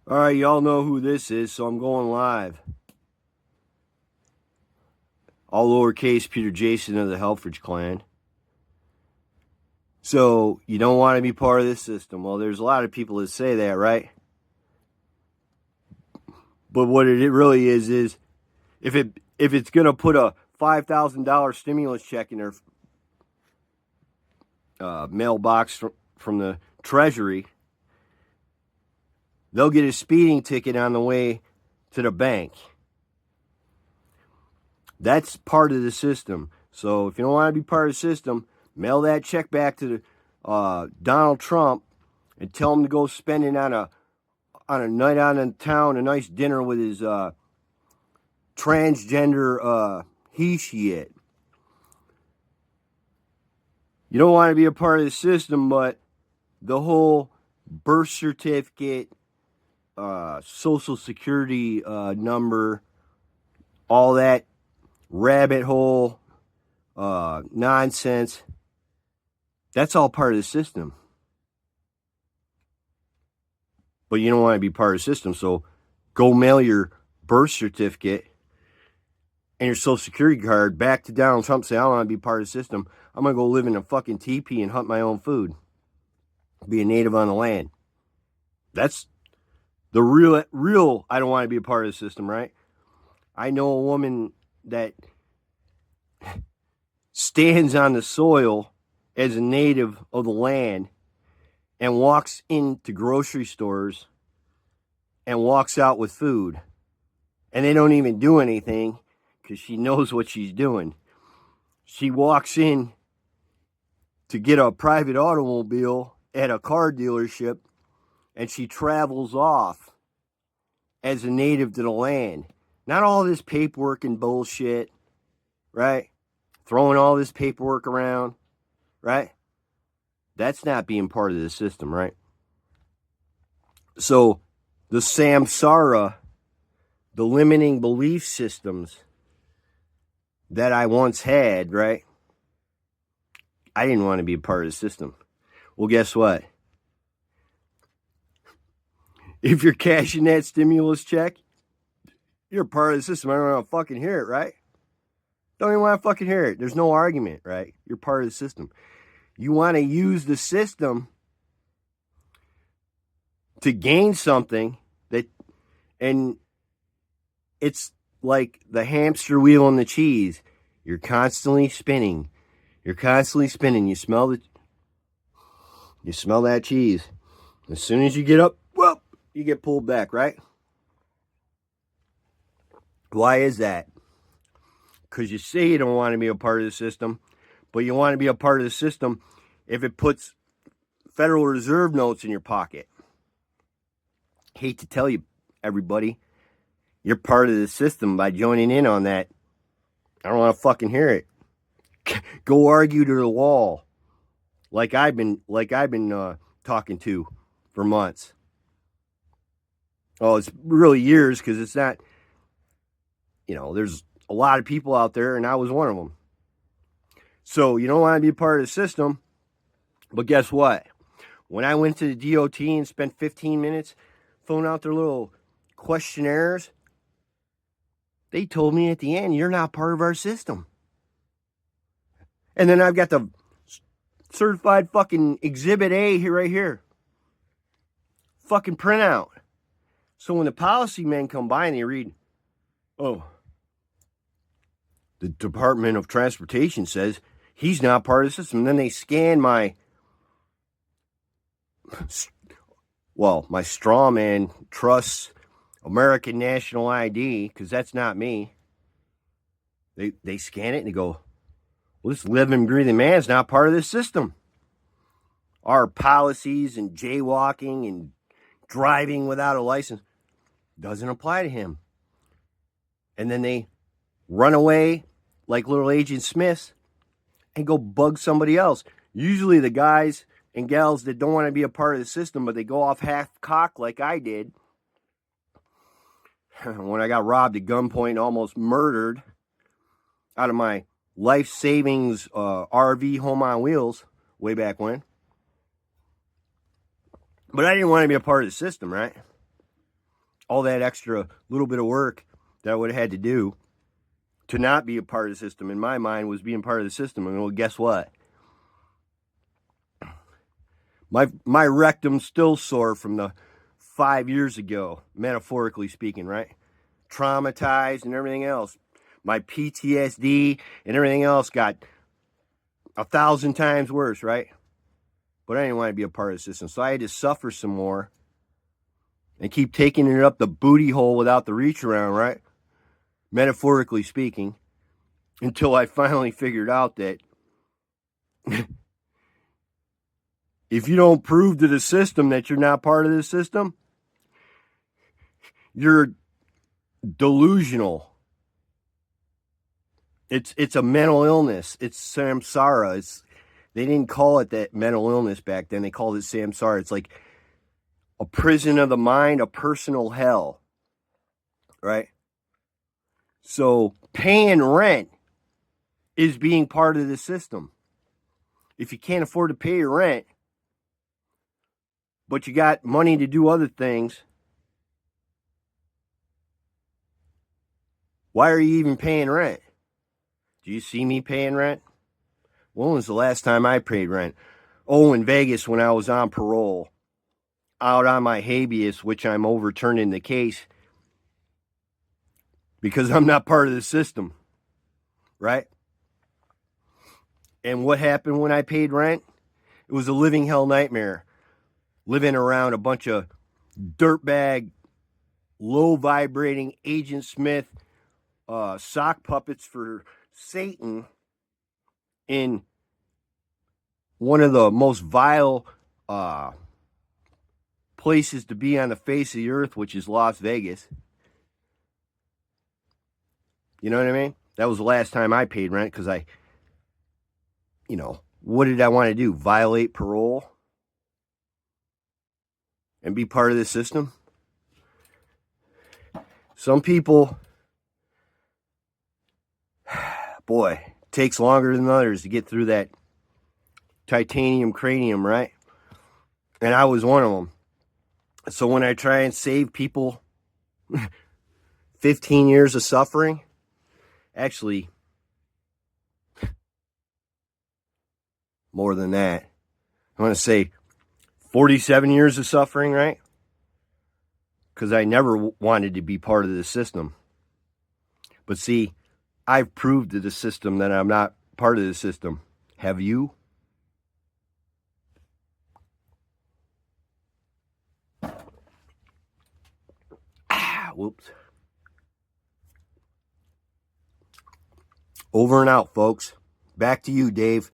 All right, y'all know who this is, so I'm going live. All lowercase Peter Jason of the Helfrich clan. So, you don't want to be part of this system. Well, there's a lot of people that say that, right? But what it really is if it's going to put a $5,000 stimulus check in their mailbox from the Treasury, they'll get a speeding ticket on the way to the bank. That's part of the system. So if you don't want to be part of the system, mail that check back to Donald Trump and tell him to go spend it on a night out in town, a nice dinner with his transgender he shit. You don't want to be a part of the system, but the whole birth certificate, social security number, all that rabbit hole nonsense, that's all part of the system. But you don't want to be part of the system, so go mail your birth certificate and your social security card back to Donald Trump. Say, I don't want to be part of the system. I'm going to go live in a fucking teepee and hunt my own food. Be a native on the land. That's the real I don't want to be a part of the system, right? I know a woman that stands on the soil as a native of the land and walks into grocery stores and walks out with food. And they don't even do anything because she knows what she's doing. She walks in to get a private automobile at a car dealership, and she travels off as a native to the land. Not all this paperwork and bullshit, right? Throwing all this paperwork around, right? That's not being part of the system, right? So the samsara, the limiting belief systems that I once had, right? I didn't want to be a part of the system. Well, guess what? If you're cashing that stimulus check, you're part of the system. I don't want to fucking hear it, right? Don't even want to fucking hear it. There's no argument, right? You're part of the system. You want to use the system to gain something and it's like the hamster wheel and the cheese. You're constantly spinning. You're constantly spinning. You smell that cheese. As soon as you get up, well, you get pulled back, right? Why is that? Because you say you don't want to be a part of the system, but you want to be a part of the system if it puts Federal Reserve notes in your pocket. Hate to tell you, everybody, you're part of the system by joining in on that. I don't want to fucking hear it. Go argue to the wall, like I've been talking to for months. Oh, it's really years because it's not. There's a lot of people out there, and I was one of them. So you don't want to be part of the system, but guess what? When I went to the DOT and spent 15 minutes filling out their little questionnaires, they told me at the end, you're not part of our system. And then I've got the certified fucking Exhibit A here, right here. Fucking printout. So when the policy men come by and they read, oh, the Department of Transportation says he's not part of the system. And then they scan my straw man trusts American National ID, because that's not me. They scan it and they go, well, this living, breathing man's not part of this system. Our policies and jaywalking and driving without a license doesn't apply to him. And then they run away like little Agent Smiths and go bug somebody else. Usually the guys and gals that don't want to be a part of the system, but they go off half-cocked like I did when I got robbed at gunpoint and almost murdered out of my life savings RV home on wheels way back when. But I didn't want to be a part of the system, right? all that extra little bit of work that I would have had to do to not be a part of the system, in my mind, was being part of the system. And well, guess what? My rectum's still sore from the 5 years ago, metaphorically speaking, right? Traumatized and everything else. My PTSD and everything else got 1,000 times worse, right? But I didn't want to be a part of the system, so I had to suffer some more and keep taking it up the booty hole without the reach around, right? Metaphorically speaking, until I finally figured out that if you don't prove to the system that you're not part of the system, you're delusional. It's a mental illness. It's samsara. They didn't call it that mental illness back then. They called it samsara. It's like a prison of the mind, a personal hell, right? So paying rent is being part of the system. If you can't afford to pay your rent, but you got money to do other things, why are you even paying rent? Do you see me paying rent? When was the last time I paid rent? Oh, in Vegas when I was on parole, out on my habeas, which I'm overturning the case because I'm not part of the system, right? And what happened when I paid rent? It was a living hell nightmare. Living around a bunch of dirtbag, low vibrating Agent Smith sock puppets for Satan in one of the most vile places to be on the face of the earth, which is Las Vegas. You know what I mean? That was the last time I paid rent because what did I want to do? Violate parole and be part of the system? Some people, boy, it takes longer than others to get through that titanium cranium, right? And I was one of them. So when I try and save people 15 years of suffering, actually more than that, I want to say 47 years of suffering, right? Because I never wanted to be part of the system. But see, I've proved to the system that I'm not part of the system. Have you? Whoops. Over and out, folks. Back to you, Dave.